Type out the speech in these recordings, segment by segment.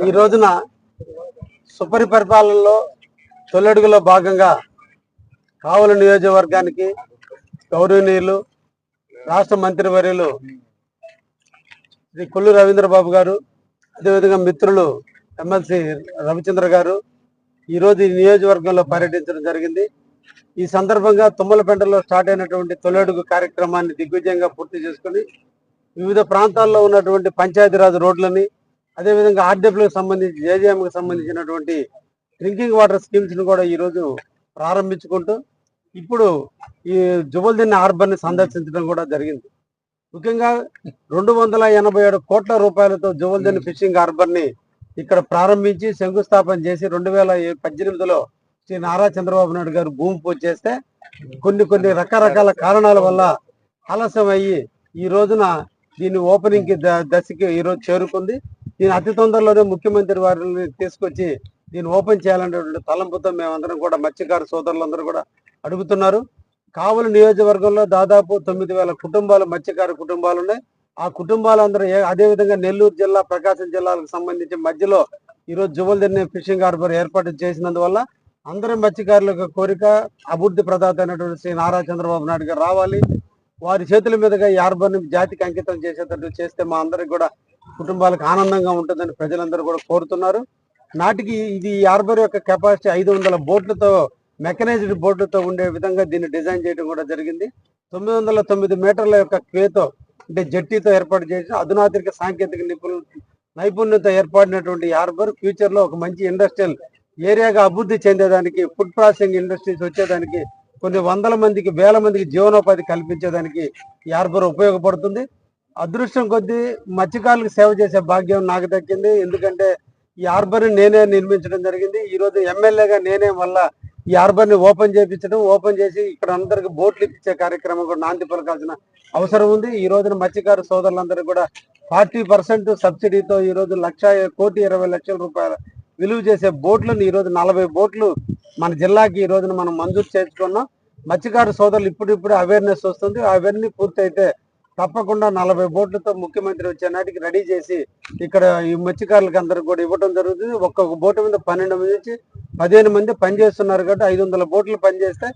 ఈ రోజున సుపరిపాలనలో తొలడుగులో భాగంగా కావలి నియోజకవర్గానికి గౌరవనీయులు రాష్ట్ర మంత్రివర్యులు శ్రీ కొల్లు రవీంద్రబాబు గారు, అదేవిధంగా మిత్రులు ఎమ్మెల్సీ రవిచంద్ర గారు ఈరోజు ఈ నియోజకవర్గంలో పర్యటించడం జరిగింది. ఈ సందర్భంగా తుమ్మలపెంటలో స్టార్ట్ అయినటువంటి తొలడుగు కార్యక్రమాన్ని దిగ్విజయంగా పూర్తి చేసుకుని వివిధ ప్రాంతాల్లో ఉన్నటువంటి పంచాయతీరాజ్ రోడ్లని, అదేవిధంగా ఆర్డబ్ల్యూకి సంబంధించి జేజేఎంకి సంబంధించినటువంటి డ్రింకింగ్ వాటర్ స్కీమ్స్ ను కూడా ఈరోజు ప్రారంభించుకుంటూ ఇప్పుడు ఈ జువల్దిన్నె హార్బర్ని సందర్శించడం కూడా జరిగింది. ముఖ్యంగా 287 కోట్ల రూపాయలతో జువల్దిన్నె ఫిషింగ్ హార్బర్ని ఇక్కడ ప్రారంభించి శంకుస్థాపన చేసి 2018లో శ్రీ నారా చంద్రబాబు నాయుడు గారు భూమి పూజ చేస్తే కొన్ని రకరకాల కారణాల వల్ల ఆలస్యం అయ్యి ఈ రోజున దీన్ని ఓపెనింగ్ కి దశకి ఈరోజు చేరుకుంది. దీని అతి తొందరలోనే ముఖ్యమంత్రి వారిని తీసుకొచ్చి దీన్ని ఓపెన్ చేయాలనేటువంటి తలంపుతో మేమందరం కూడా మత్స్యకార సోదరులందరూ కూడా అడుగుతున్నారు. కావలి నియోజకవర్గంలో దాదాపు 9,000 కుటుంబాలు మత్స్యకార కుటుంబాలు ఉన్నాయి. ఆ కుటుంబాలందరూ అదేవిధంగా నెల్లూరు జిల్లా, ప్రకాశం జిల్లాలకు సంబంధించి మధ్యలో ఈరోజు జువల్దిన్నె ఫిషింగ్ హార్బర్ ఏర్పాటు చేసినందువల్ల అందరి మత్స్యకారుల కోరిక అభివృద్ధి ప్రదాత అయినటువంటి శ్రీ నారా చంద్రబాబు నాయుడు గారు రావాలి, వారి చేతుల మీదుగా ఈ హార్బర్ని జాతికి అంకితం చేసేటట్టు చేస్తే మా అందరికి కూడా కుటుంబాలకు ఆనందంగా ఉంటుందని ప్రజలందరూ కూడా కోరుతున్నారు. నాటికి ఇది ఈ హార్బర్ యొక్క కెపాసిటీ 500 బోట్లతో, మెకనైజ్డ్ బోట్లతో ఉండే విధంగా దీన్ని డిజైన్ చేయడం కూడా జరిగింది. 909 మీటర్ల యొక్క క్వేతో అంటే జట్టీతో ఏర్పాటు చేసి అధునాతనిక సాంకేతిక నైపుణ్యత ఏర్పడినటువంటి ఈ హార్బర్ ఫ్యూచర్ లో ఒక మంచి ఇండస్ట్రియల్ ఏరియాగా అభివృద్ధి చెందేదానికి, ఫుడ్ ప్రాసెసింగ్ ఇండస్ట్రీస్ వచ్చేదానికి, కొన్ని వందల మందికి, వేల మందికి జీవనోపాధి కల్పించేదానికి ఈ హార్బర్ ఉపయోగపడుతుంది. అదృష్టం కొద్దీ మత్స్యకారులకు సేవ చేసే భాగ్యం నాకు దక్కింది. ఎందుకంటే ఈ హార్బర్ని నేనే నిర్మించడం జరిగింది. ఈ రోజు ఎమ్మెల్యేగా నేనే మళ్ళా ఈ హార్బర్ని ఓపెన్ చేసి ఇక్కడ అందరికి బోట్లు ఇప్పించే కార్యక్రమం కూడా నాంది పలకాల్సిన అవసరం ఉంది. ఈ రోజున మత్స్యకార సోదరులందరూ కూడా 40% సబ్సిడీతో ఈ రోజు 1,20,00,000 రూపాయల విలువ చేసే బోట్లను ఈ రోజు 40 బోట్లు మన జిల్లాకి ఈ రోజున మనం మంజూరు చేసుకున్నాం. మత్స్యకార సోదరులు ఇప్పుడిప్పుడే అవేర్నెస్ వస్తుంది. అవన్నీ పూర్తయితే తప్పకుండా 40 బోట్లతో ముఖ్యమంత్రి వచ్చే నాటికి రెడీ చేసి ఇక్కడ ఈ మత్స్యకారులకు అందరికి కూడా ఇవ్వడం జరుగుతుంది. ఒక్కొక్క బోటు మీద 12 మంది నుంచి 15 మంది పనిచేస్తున్నారు కాబట్టి 500 బోట్లు పనిచేస్తే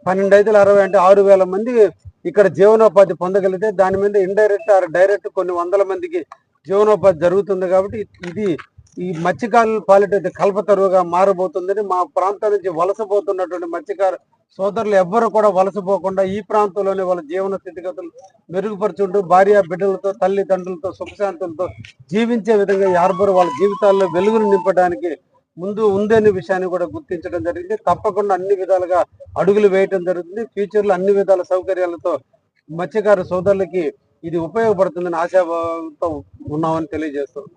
12×5 అంటే 6,000 మంది ఇక్కడ జీవనోపాధి పొందగలిగితే దాని మీద ఇండైరెక్ట్ ఆర్ డైరెక్ట్ కొన్ని వందల మందికి జీవనోపాధి జరుగుతుంది. కాబట్టి ఇది ఈ మత్స్యకారుల పాలిట కల్పతరువుగా మారబోతుందని, మా ప్రాంతం నుంచి వలసపోతున్నటువంటి మత్స్యకార సోదరులు ఎవ్వరూ కూడా వలసపోకుండా ఈ ప్రాంతంలోనే వాళ్ళ జీవన స్థితిగతులు మెరుగుపరుచుంటూ భార్య బిడ్డలతో, తల్లిదండ్రులతో సుఖశాంతులతో జీవించే విధంగా ఈ హార్బర్ వాళ్ళ జీవితాల్లో వెలుగును నింపడానికి ముందు ఉందనే విషయాన్ని కూడా గుర్తించడం జరిగింది. తప్పకుండా అన్ని విధాలుగా అడుగులు వేయటం జరుగుతుంది. ఫ్యూచర్ లో అన్ని విధాల సౌకర్యాలతో మత్స్యకార సోదరులకి ఇది ఉపయోగపడుతుందని ఆశాభావంతో ఉన్నామని తెలియజేస్తున్నాం.